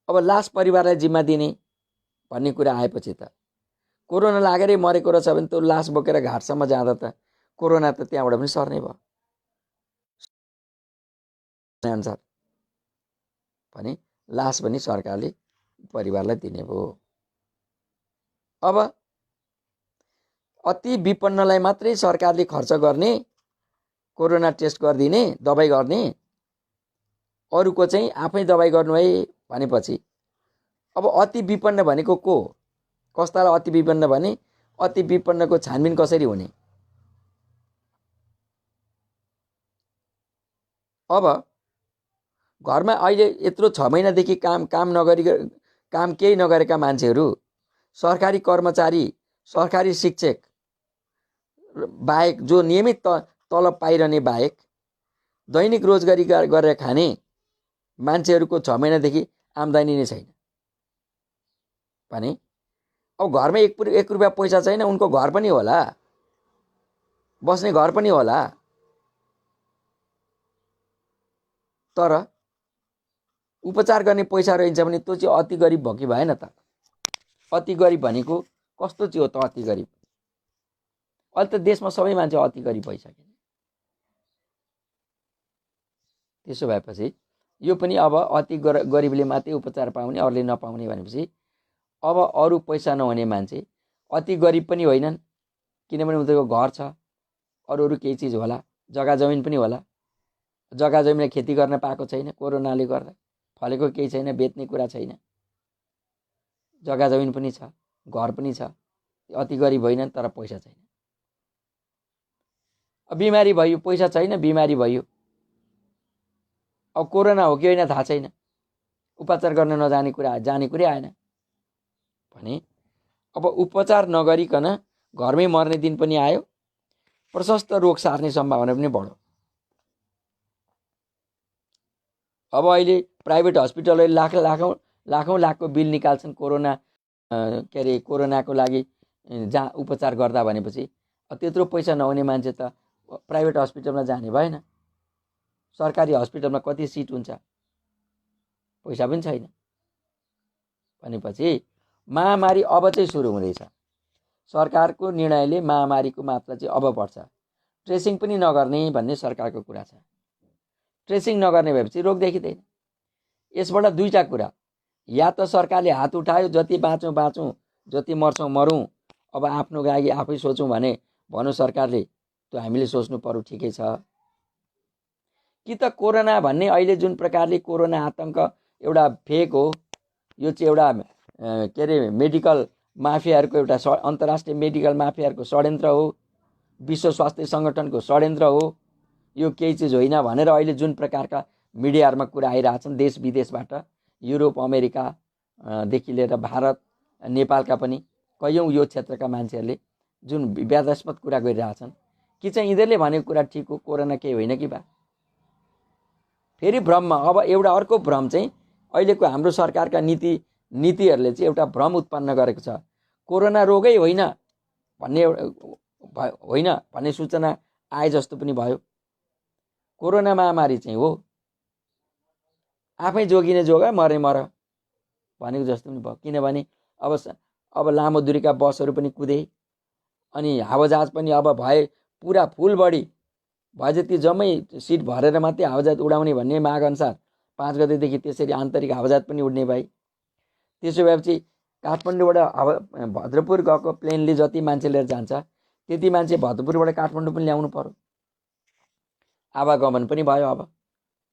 अब लास परिवारलाई जिम्मा दिने भन्ने कुरा आएपछि त कोरोना लागेरै मरेको रहेछ भने त्यो लास बोकेर घाटसम्म जाँदा त कोरोना त त्यहाँबाट पनि सर्ने भयो अनुसार भने लास पनि सरकारले परिवारलाई दिने भयो। अब अति विपन्नलाई मात्रै सरकारले खर्च गर्ने, कोरोना टेस्ट गरिदिने, दबाई गर्ने, अरूको चाहिँ आफै दबाई गर्नु है भनेपछि अब अति विपन्न भनेको को? कस्तालाई अति विपन्न भने अति विपन्नको छानबिन कसरी हुने? अब घरमा अहिले यत्रो 6 महिनादेखि काम केही नगरेका मान्छेहरू, सरकारी कर्मचारी, सरकारी शिक्षक बाहेक, जो नियमित तलब पाइरहने बाहेक दैनिक रोजगारी गरेर खाने मान्छेहरूको 6 महिनादेखि आम्दानी नै छैन भने अब घरमा एक रुपियाँ पैसा छैन, उनको घर पनि होला, बस्ने घर पनि होला, तर उपचार गर्ने पैसा रहन्छ भने त्यो चाहिँ अति गरिब भयो कि भएन त? अति गरिब भनेको कस्तो चाहिँ हो त अति गरिब? अहिले त देशमा सबै मान्छे अति गरिब भइसके। त्यसो भएपछि यो पनि अब अति गरिबले मात्रै उपचार पाउने, अरूले नपाउने भनेपछि अब अरू पैसा नहुने मान्छे अति गरिब पनि होइनन्, किनभने उनीहरूको घर छ, अरू केही चिज होला, जग्गा जमिन पनि होला, जग्गा जमिन खेती गर्न पाएको छैन, कोरोनाले गर्दा फलेको केही छैन, बेच्ने कुरा छैन, जग्गा जमिन पनि छ, घर पनि छ, अति गरिब होइनन् तर पैसा छैन। अब बिमारी भयो, पैसा छैन, बिमारी भयो, अब कोरोना हो कि होइन थाहा छैन, उपचार गर्न नजाने कुरा, जाने कुरै आएन भने अब उपचार नगरिकन घरमै मर्ने दिन पनि आयो, प्रशस्त रोग सार्ने सम्भावना पनि बढ्यो। अब अहिले प्राइभेट हस्पिटलले लाखौँ लाखको बिल निकाल्छन् कोरोनाको लागि जहाँ उपचार गर्दा भनेपछि त्यत्रो पैसा नहुने मान्छे त प्राइभेट हस्पिटलमा जाने भएन। सरकारी हस्पिटलमा कति सिट हुन्छ? पैसा पनि छैन भनेपछि महामारी अब चाहिँ सुरु हुँदैछ। सरकारको निर्णयले महामारीको मात्रा चाहिँ अब बढ्छ। ट्रेसिङ पनि नगर्ने भन्ने सरकारको कुरा छ। ट्रेसिङ नगर्ने भएपछि रोग देखिँदैन। यसबाट दुईटा कुरा, या त सरकारले हात उठायो जति बाँचौँ बाँचौँ, जति मर्छौँ मरौँ, अब आफ्नो लागि आफै सोचौँ भने भनौँ सरकारले, त्यो हामीले सोच्नु पर्यो, ठिकै छ। कि त कोरोना भन्ने अहिले जुन प्रकारले कोरोना आतंक एउटा फेक हो, यो चाहिँ एउटा मेडिकल माफियाहरूको एउटा अन्तर्राष्ट्रिय मेडिकल माफियाहरूको षड्यन्त्र हो, विश्व स्वास्थ्य सङ्गठनको षड्यन्त्र हो, यो केही चिज होइन भनेर अहिले जुन प्रकारका मिडियाहरूमा कुरा आइरहेछन् देश विदेशबाट, युरोप अमेरिकादेखि लिएर भारत नेपालका पनि कयौँ यो क्षेत्रका मान्छेहरूले जुन विवादास्पद कुरा गरिरहेछन्, कि चाहिँ यिनीहरूले भनेको कुरा ठिक हो, कोरोना केही होइन कि बा? फेरि भ्रममा अब एउटा अर्को भ्रम चाहिँ अहिलेको हाम्रो सरकारका नीतिहरूले चाहिँ एउटा भ्रम उत्पन्न गरेको छ। कोरोना रोगै होइन भन्ने सूचना आए जस्तो पनि भयो। कोरोना महामारी चाहिँ हो, आफै जोगिने जोगा, मरे मर भनेको जस्तो पनि भयो। किनभने अब लामो दूरीका बसहरू पनि कुदे, अनि हावाजहाज पनि अब भए पुरा फुल बढी भए जति जम्मै सिट भरेर मात्रै हावाजहाज उडाउने भन्ने माग अनुसार 5 गतेदेखि त्यसरी आन्तरिक हावाजहाज पनि उड्ने भए। त्यसो भएपछि काठमाडौँबाट भद्रपुर गएको प्लेनले जति मान्छे लिएर जान्छ त्यति मान्छे भद्रपुरबाट काठमाडौँ पनि ल्याउनु पर्यो, आवागमन पनि भयो।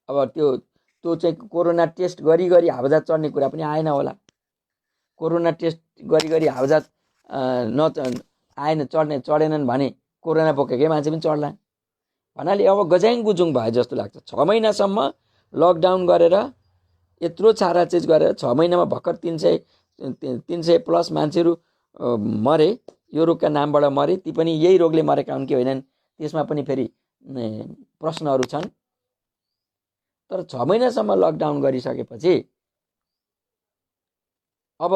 अब त्यो चाहिँ कोरोना टेस्ट गरी गरी हावाजहाज चढ्ने कुरा पनि आएन होला। कोरोना टेस्ट गरी गरी हावाजहाज चढेनन् भने कोरोना बोकेकै मान्छे पनि चढ्ला भन्नाले अब गज्याङ गुजुङ भयो जस्तो लाग्छ। 6 महिनासम्म लकडाउन गरेर यत्रो छारा चिज गरेर 6 महिनामा भर्खर 300 प्लस मान्छेहरू मरे, यो रोगका नामबाट मरे। ती पनि यही रोगले मरेका हुन् कि होइनन् त्यसमा पनि फेरि प्रश्नहरू छन्। तर 6 महिनासम्म लकडाउन गरिसकेपछि अब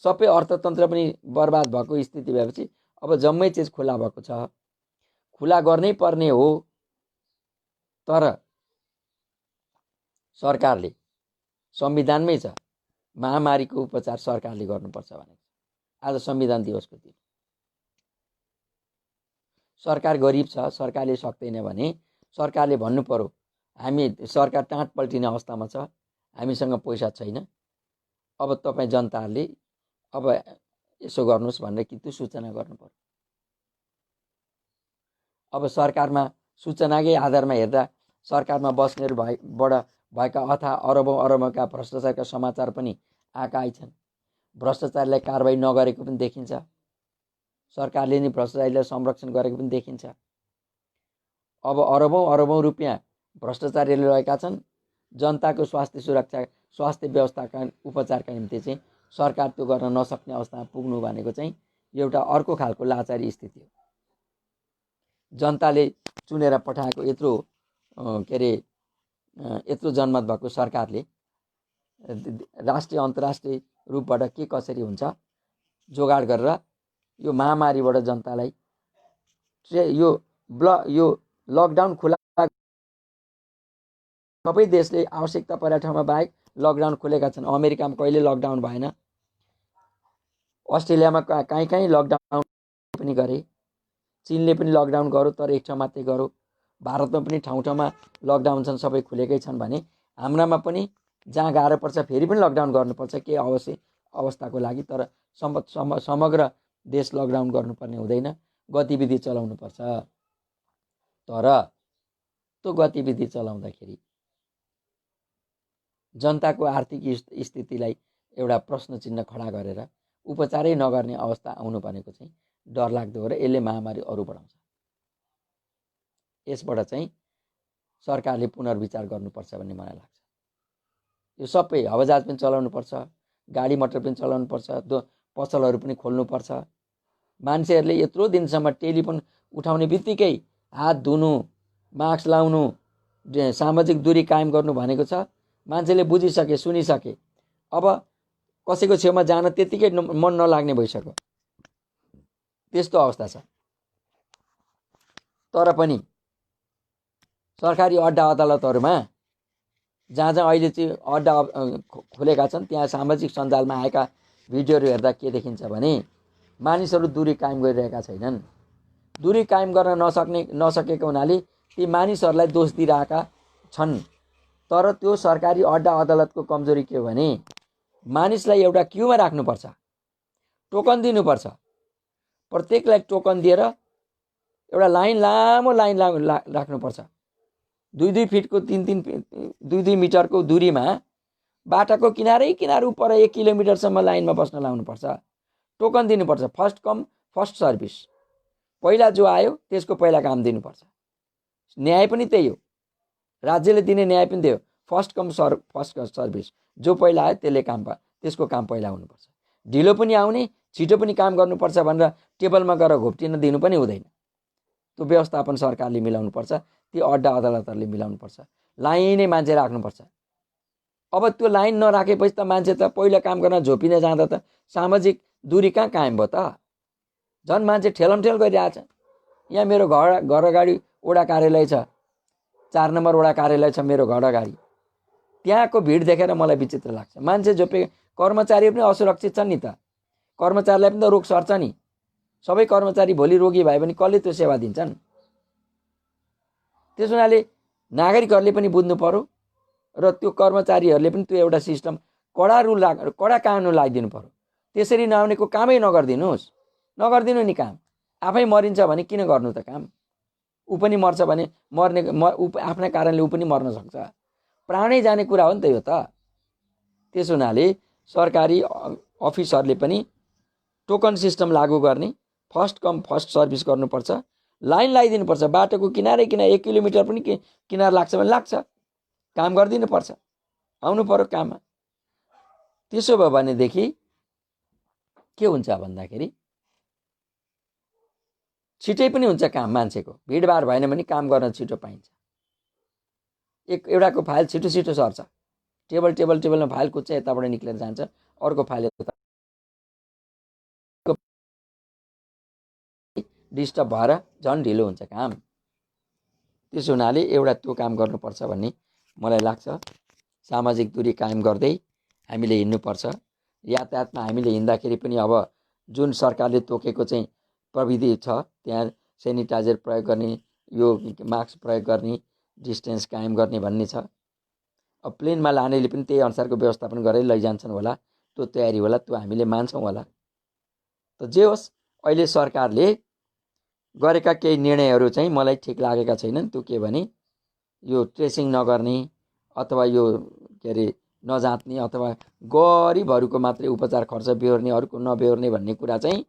सबै अर्थतन्त्र पनि बर्बाद भएको स्थिति भएपछि अब जम्मै चिज खुला भएको छ, खुला गर्नै पर्ने हो। तर सरकारले संविधानमै छ महामारीको उपचार सरकारले गर्नुपर्छ भनेको। आज संविधान दिवसको दिन सरकार गरिब छ, सरकारले सक्दैन भने सरकारले भन्नु पर्यो हामी सरकार टाँट पल्टिने अवस्थामा छ, हामीसँग पैसा छैन, अब तपाईँ जनताहरूले अब यसो गर्नुहोस् भनेर कि सूचना गर्नु पर्यो। अब सरकारमा सूचनाकै आधारमा हेर्दा सरकारमा बस्नेहरूबाट भएका अथवा अरबौँका भ्रष्टाचारका समाचार पनि आएका छन्। भ्रष्टाचारीलाई कारबाही नगरेको पनि देखिन्छ, सरकारले नै भ्रष्टाचारीलाई संरक्षण गरेको पनि देखिन्छ। अब अरबौँ रुपियाँ भ्रष्टाचारीले रहेका छन्। जनताको स्वास्थ्य सुरक्षा, स्वास्थ्य व्यवस्थाका उपचारका निम्ति चाहिँ सरकार त्यो गर्न नसक्ने अवस्थामा पुग्नु भनेको चाहिँ एउटा अर्को खालको लाचारी स्थिति हो। जनताले चुनेर पठाएको यत्रो जनमत भएको सरकारले राष्ट्रिय अन्तर्राष्ट्रिय रूपबाट के कसरी हुन्छ जोगाड गरेर यो महामारीबाट जनतालाई यो लकडाउन खुला सबै देशले आवश्यकता परेको ठाउँमा बाहेक लकडाउन खुलेका छन्। अमेरिकामा कहिले लकडाउन भएन, अस्ट्रेलियामा कहीँ लकडाउन पनि गरे, चीनले पनि लकडाउन गर्यो तर एक ठाउँ मात्रै गर्यो, भारतमा पनि ठाउँ ठाउँमा लकडाउन छन्, सबै खुलेकै छन् भने हाम्रामा पनि जहाँ गाह्रो पर्छ फेरि पनि लकडाउन गर्नुपर्छ के अवस्थाको लागि। तर समग्र देश लकडाउन गर्नुपर्ने हुँदैन, गतिविधि चलाउनुपर्छ। तर त्यो गतिविधि चलाउँदाखेरि जनताको आर्थिक स्थितिलाई एउटा प्रश्न चिन्ह खडा गरेर उपचारै नगर्ने अवस्था आउनु भनेको चाहिँ डरलाग्दो हो र यसले महामारी अरू बढाउँछ। यसबाट चाहिँ सरकारले पुनर्विचार गर्नुपर्छ भन्ने मलाई लाग्छ। यो सबै हवाजहाज पनि चलाउनुपर्छ, गाडी मोटर पनि चलाउनुपर्छ, पसलहरू पनि खोल्नुपर्छ। मान्छेहरूले यत्रो दिनसम्म टेलिफोन उठाउने बित्तिकै हात धुनु, मास्क लाउनु, सामाजिक दूरी कायम गर्नु भनेको छ। मान्छेले बुझिसके, सुनिसके, अब कसैको छेउमा जान त्यतिकै मन नलाग्ने भइसक्यो, त्यस्तो अवस्था छ। तर पनि सरकारी अड्डा अदालतहरूमा जहाँ अहिले चाहिँ अड्डा खुलेका छन् त्यहाँ सामाजिक सञ्जालमा आएका भिडियोहरू हेर्दा के देखिन्छ भने मानिसहरू दूरी कायम गरिरहेका छैनन्। दूरी कायम गर्न नसकेको हुनाले ती मानिसहरूलाई दोष दिइरहेका छन्। तर त्यो सरकारी अड्डा अदालतको कमजोरी के हो भने मानिसलाई एउटा क्यूमा राख्नुपर्छ, टोकन दिनुपर्छ। प्रत्येकलाई टोकन दिएर एउटा लामो लाइन राख्नुपर्छ। 2-2 फिटको 2-2 मिटरको दूरीमा बाटाको किनारै उपर 1 किलोमिटरसम्म लाइनमा बस्न लाउनुपर्छ। टोकन दिनुपर्छ। फर्स्ट कम फर्स्ट सर्भिस, पहिला जो आयो त्यसको पहिला काम दिनुपर्छ। न्याय पनि त्यही हो, राज्यले दिने न्याय पनि त्यही हो। फर्स्ट कम फर्स्ट सर्भिस, जो पहिला आयो त्यसको काम पहिला हुनुपर्छ। ढिलो पनि आउने, छिटो पनि काम गर्नुपर्छ भनेर टेबलमा गएर घोप्टिन दिनु पनि हुँदैन। त्यो व्यवस्थापन सरकारले मिलाउनुपर्छ, ती अड्डा अदालतहरूले मिलाउनुपर्छ। लाइनै मान्छे राख्नुपर्छ। अब त्यो लाइन नराखेपछि त मान्छे त पहिला काम गर्न झोपिन जाँदा त सामाजिक दूरी कहाँ कायम भयो त? झन् मान्छे ठेलमठेल गरिरहेछ। यहाँ मेरो घर अगाडि वडा कार्यालय छ, 4 नम्बर वडा कार्यालय छ मेरो घर अगाडि। त्यहाँको भिड देखेर मलाई विचित्र लाग्छ। मान्छे झोपे, कर्मचारी पनि असुरक्षित छन् नि त। कर्मचारीलाई पनि त रोग सर्छ नि। सबै कर्मचारी भोलि रोगी भए भने कसले त्यो सेवा दिन्छन्? त्यस हुनाले नागरिकहरूले पनि बुझ्नु पर्यो र त्यो कर्मचारीहरूले पनि त्यो एउटा सिस्टम कडा कानुन लगाइदिनु पर्यो। त्यसरी नआउनेको कामै नगरिदिनुहोस्, नगरिदिनु नि काम। आफै मरिन्छ भने किन गर्नु त काम? ऊ पनि मर्छ भने आफ्नै कारणले ऊ पनि मर्न सक्छ। प्राणै जाने कुरा हो नि त यो त। त्यस हुनाले सरकारी अफिसहरूले पनि टोकन सिस्टम लागू गर्ने, फर्स्ट कम फर्स्ट सर्भिस गर्नुपर्छ, लाइन लगाइदिनुपर्छ। बाटोको किनारै 1 किलोमिटर पनि किनार लाग्छ भने लाग्छ, काम गरिदिनुपर्छ, आउनु पर्यो काममा। त्यसो भयो भनेदेखि के हुन्छ भन्दाखेरि छिटै पनि हुन्छ काम मान्छेको। भिडभाड भएन भने काम गर्न छिटो पाइन्छ। एउटाको फाइल छिटो सर्छ। टेबलमा फाइल कुद्छ, यताबाट निक्लेर जान्छ, अर्को फाइल डिस्टर्ब भएर झन् ढिलो हुन्छ काम। त्यसो हुनाले एउटा त्यो काम गर्नुपर्छ भन्ने मलाई लाग्छ। सामाजिक दूरी कायम गर्दै हामीले हिँड्नुपर्छ। यातायातमा हामीले हिँड्दाखेरि पनि अब जुन सरकारले तोकेको चाहिँ प्रविधि छ, त्यहाँ सेनिटाइजर प्रयोग गर्ने, यो मास्क प्रयोग गर्ने, डिस्टेन्स कायम गर्ने भन्ने छ। अब प्लेनमा लानेले पनि त्यही अनुसारको व्यवस्थापन गरेर लैजान्छन् होला, त्यो तयारी होला, त्यो हामीले मान्छौँ होला। त जे होस्, अहिले सरकारले गरेका केही निर्णयहरू चाहिँ मलाई ठिक लागेका छैनन्। त्यो के भने यो ट्रेसिङ नगर्ने अथवा यो के अरे नजाँच्ने अथवा गरिबहरूको मात्रै उपचार खर्च बेहोर्ने, अरूको नबेहोर्ने भन्ने कुरा चाहिँ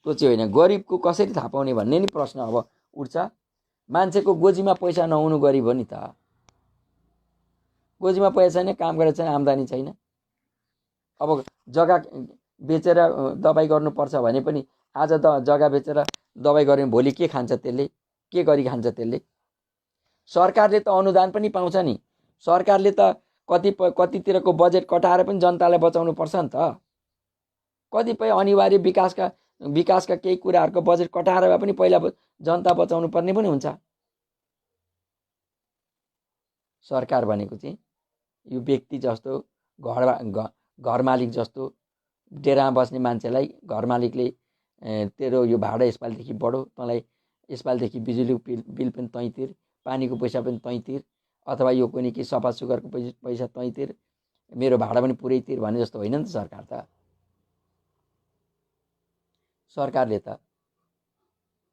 त्यो चाहिँ होइन। गरिबको कसरी थाहा पाउने भन्ने नि प्रश्न अब उठ्छ। मान्छेको गोजीमा पैसा नहुनु गरिब हो नि त। गोजीमा पैसा छैन, काम गरेर छैन, आम्दानी छैन। अब जग्गा बेचेर दबाई गर्नुपर्छ भने पनि आज जग्गा बेचेर दबाई गऱ्यो भने भोलि के खान्छ त्यसले? के गरी खान्छ त्यसले? सरकारले त अनुदान पनि पाउँछ नि। सरकारले त कतितिरको बजेट कटाएर पनि जनतालाई बचाउनु पर्छ नि त। कतिपय अनिवार्य विकासका केही कुराहरूको बजेट कटाएर भए पनि पहिला जनता बचाउनु पर्ने पनि हुन्छ। सरकार भनेको चाहिँ यो व्यक्ति जस्तो, घर मालिक जस्तो, डेरामा बस्ने मान्छेलाई घर मालिकले तेरो यो भाडा यसपालिदेखि बढो, तँलाई यसपालिदेखि बिजुली बिल पनि तैँ तिर, पानीको पैसा पनि तैँ तिर, अथवा यो कुनै के सफा सुग्घरको पैसा तैँ तिर, मेरो भाडा पनि पुरै तिर भने जस्तो होइन नि त सरकार त। सरकारले त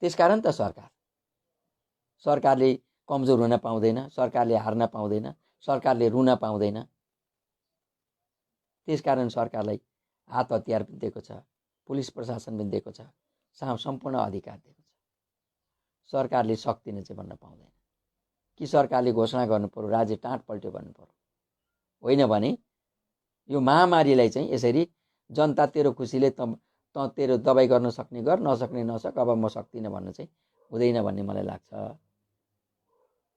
त्यसकारण त सरकारले कमजोर हुन पाउँदैन, सरकारले हार्न पाउँदैन, सरकारले रुन पाउँदैन। त्यसकारण सरकारलाई हात हतियार पनि दिएको छ, पुलिस प्रशासन पनि दिएको छ, सम्पूर्ण अधिकार दिएको छ। सरकारले सक्दिन चाहिँ भन्न पाउँदैन कि सरकारले घोषणा गर्नु पर्यो, राज्य टाँट पल्ट्यो भन्नु पर्यो। होइन भने यो महामारीलाई चाहिँ यसरी जनता तेरो खुसीले तँ तेरो दबाई गर्न सक्ने गर, नसक्ने नसक, अब म सक्दिनँ भन्नु चाहिँ हुँदैन भन्ने मलाई लाग्छ।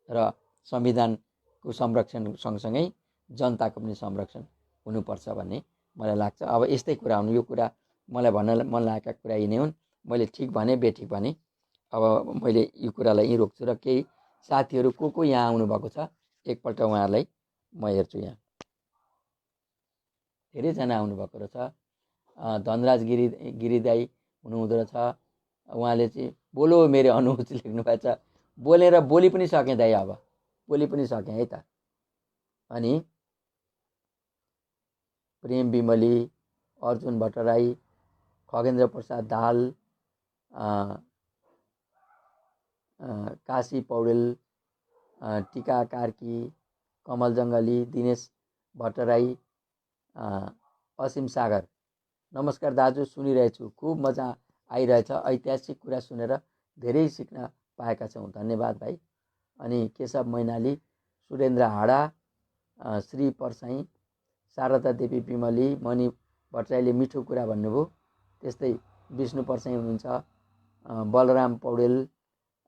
र संविधानको संरक्षण सँगसँगै जनताको पनि संरक्षण हुनुपर्छ भन्ने मलाई लाग्छ। अब यस्तै कुरा हुनु, यो कुरा मलाई भन्न मन लागेका कुरा यिनै हुन्। मैले ठिक भने बेठिक भने अब मैले यो कुरालाई यहीँ रोक्छु र केही साथीहरू को यहाँ आउनुभएको छ एकपल्ट उहाँहरूलाई म हेर्छु। यहाँ धेरैजना आउनुभएको रहेछ। धनराज गिरी दाई हुनुहुँदो रहेछ। उहाँले चाहिँ बोलो मेरो अनुरोध लेख्नु भएको छ। बोलेर बोली पनि सकेँ दाइ, अब बोली पनि सकेँ है त। अनि प्रेम विमली, अर्जुन भट्टराई, खगेन्द्र प्रसाद दाहाल, काशी पौडेल, टिका कार्की, कमल जङ्गली, दिनेश भट्टराई, असीम सागर, नमस्कार दाजु, सुनिरहेछु, खुब मजा आइरहेछ, ऐतिहासिक कुरा सुनेर धेरै सिक्न पाएका छौँ, धन्यवाद भाइ। अनि केशव मैनाली, सुरेन्द्र हाडा, श्री परसाई, शारदा देवी विमली, मणि भट्टराईले मिठो कुरा भन्नुभयो। त्यस्तै विष्णु परसाई हुनुहुन्छ, बलराम पौडेल,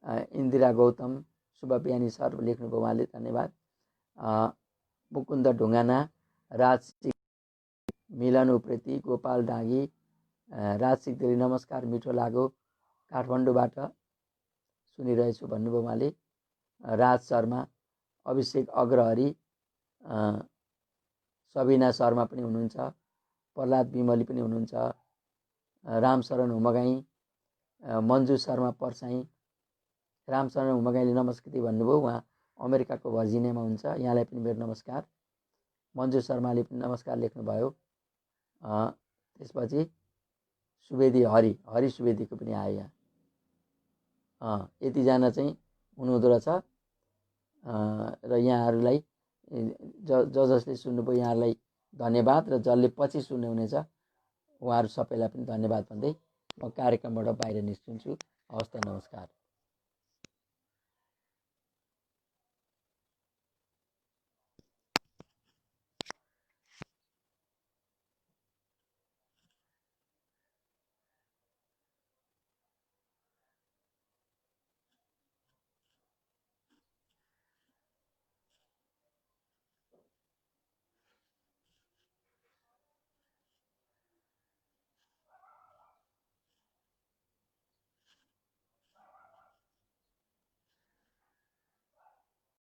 इन्दिरा गौतम, शुभ बिहानी सर लेख्नुभयो, उहाँले धन्यवाद। मुकुन्द ढुङ्गाना, राज मिलन उप्रेती, गोपाल डाँगी, राज सिक्देली, नमस्कार, मिठो लाग्यो, काठमाडौँबाट सुनिरहेछु भन्नुभयो उहाँले। राज शर्मा, अभिषेक अग्रहरी, सबिना शर्मा पनि हुनुहुन्छ, प्रहलाद विमली पनि हुनुहुन्छ, रामशरण हुमगाई, मन्जु शर्मा पर्साई। रामशरण हुमगाईले नमस्कृति भन्नुभयो, उहाँ अमेरिकाको भर्जिनियामा हुन्छ, यहाँलाई पनि मेरो नमस्कार। मन्जु शर्माले पनि नमस्कार लेख्नुभयो। त्यसपछि सुवेदी हरि सुवेदीको पनि आयो यहाँ। यतिजना चाहिँ हुनुहुँदो रहेछ। र यहाँहरूलाई जसले सुन्नुभयो यहाँहरूलाई धन्यवाद, र जसले पछि सुन्नुहुनेछ उहाँहरू सबैलाई पनि धन्यवाद भन्दै म कार्यक्रमबाट बाहिर निस्किन्छु। हवस् त, नमस्कार।